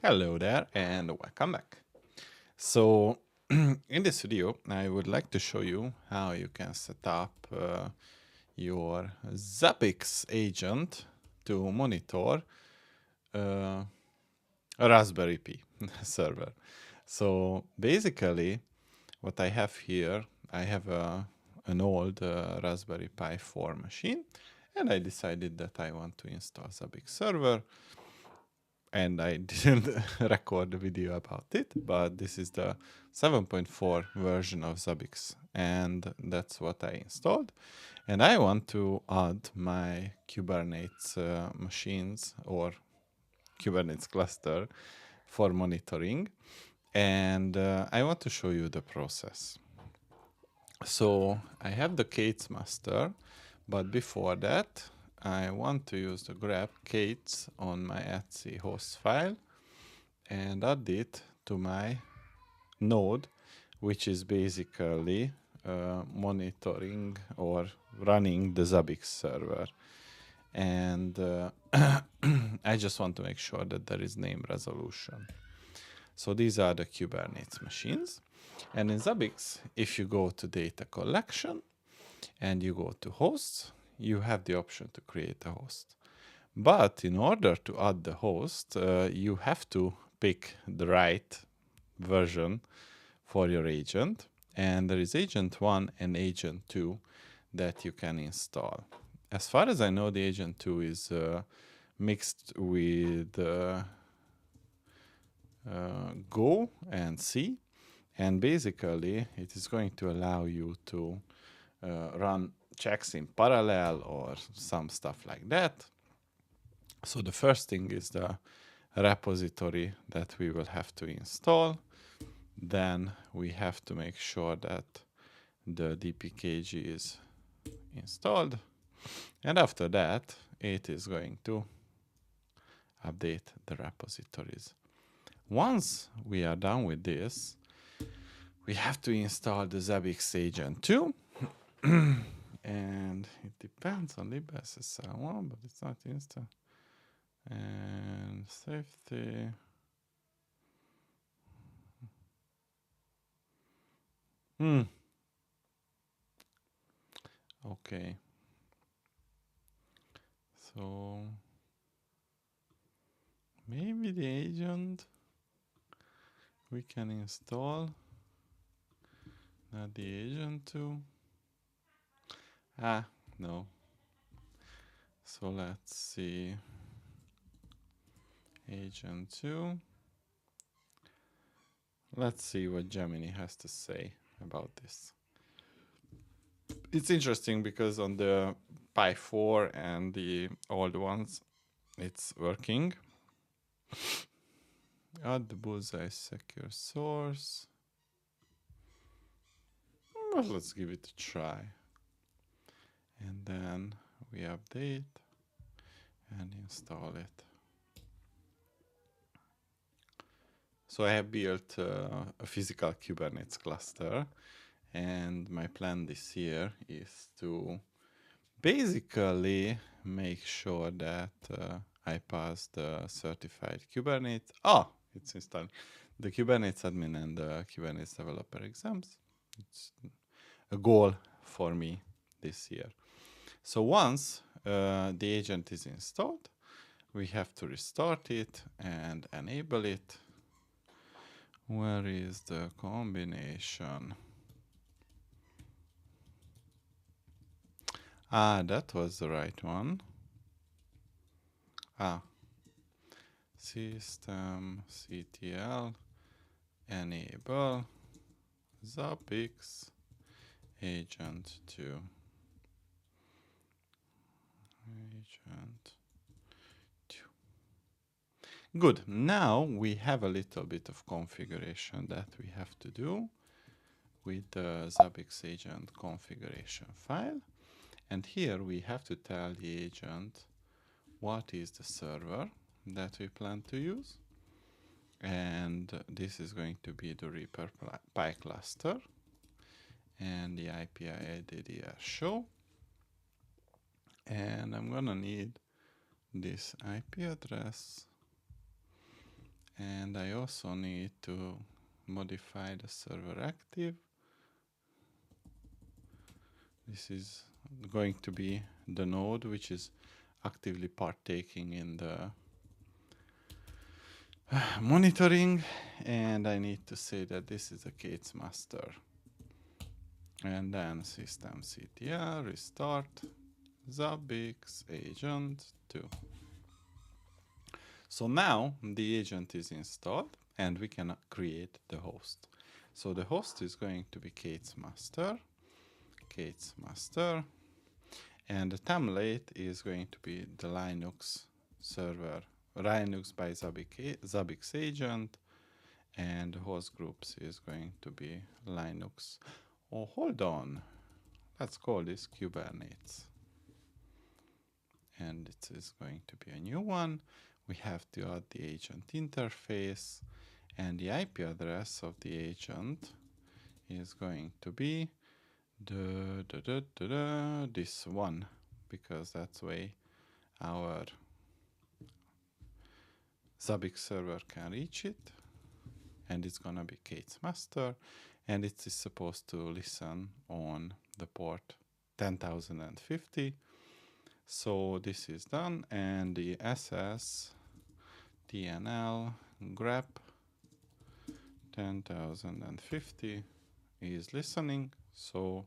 Hello there and welcome back. So in this video, I would like to show you how you can set up your Zabbix agent to monitor uh, a Raspberry Pi server. So basically, what I have here, I have an old Raspberry Pi 4 machine, and I decided that I want to install Zabbix server. And I didn't record the video about it, but this is the 7.4 version of Zabbix, and that's what I installed. And I want to add my Kubernetes machines or Kubernetes cluster for monitoring, and I want to show you the process. So I have the Kates master, but before that, I want to use the grep Kates on my etc host file and add it to my node, which is basically monitoring or running the Zabbix server. And I just want to make sure that there is name resolution. So these are the Kubernetes machines. And in Zabbix, if you go to data collection and you go to hosts, you have the option to create a host. But in order to add the host, you have to pick the right version for your agent. And there is agent 1 and agent 2 that you can install. As far as I know, the agent 2 is mixed with Go and C. And basically, it is going to allow you to run checks in parallel or some stuff like that. So the first thing is the repository that we will have to install. Then we have to make sure that the dpkg is installed. And after that, it is going to update the repositories. Once we are done with this, we have to install the Zabbix agent 2. And it depends on libsSL1, but it's not installed. And safety. Okay. So maybe the agent we can install, not the agent 2. No. So let's see. Agent 2. Let's see what Gemini has to say about this. It's interesting because on the Pi 4 and the old ones, it's working. Add the bullseye secure source. Well, let's give it a try. And then we update and install it. So I have built a physical Kubernetes cluster, and my plan this year is to basically make sure that I pass the certified Kubernetes. It's installed. The Kubernetes admin and the Kubernetes developer exams. It's a goal for me this year. So once the agent is installed, we have to restart it and enable it. Where is the combination? That was the right one. System ctl enable Zabbix agent 2. Agent 2. Good. Now we have a little bit of configuration that we have to do with the Zabbix agent configuration file. And here we have to tell the agent what is the server that we plan to use. And this is going to be the Reaper Pi cluster and the IPI show. And I'm gonna need this IP address And I also need to modify the server active. This is going to be the node which is actively partaking in the monitoring, and I need to say that this is a Kate's master. And then systemctl restart Zabbix agent 2. So now the agent is installed and we can create the host. So the host is going to be Kate's master, and the template is going to be the Linux server, Linux by Zabbix agent, and the host groups is going to be Linux. Oh, hold on. Let's call this Kubernetes. And it is going to be a new one. We have to add the agent interface, and the IP address of the agent is going to be this one, because that's way our Zabbix server can reach it. And it's gonna be Kate's master, and it is supposed to listen on the port 10,050. So this is done, and the SS TNL grep 10,050 is listening. So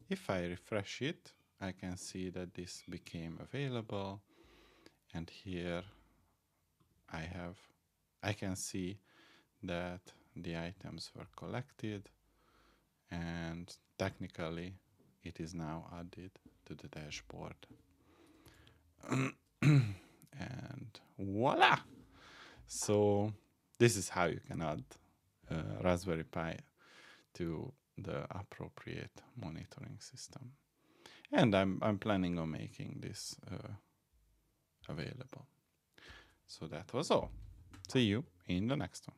if I refresh it, I can see that this became available, and here I can see that the items were collected, and technically it is now added to the dashboard. And voila! So this is how you can add Raspberry Pi to the appropriate monitoring system. And I'm planning on making this available. So that was all. See you in the next one.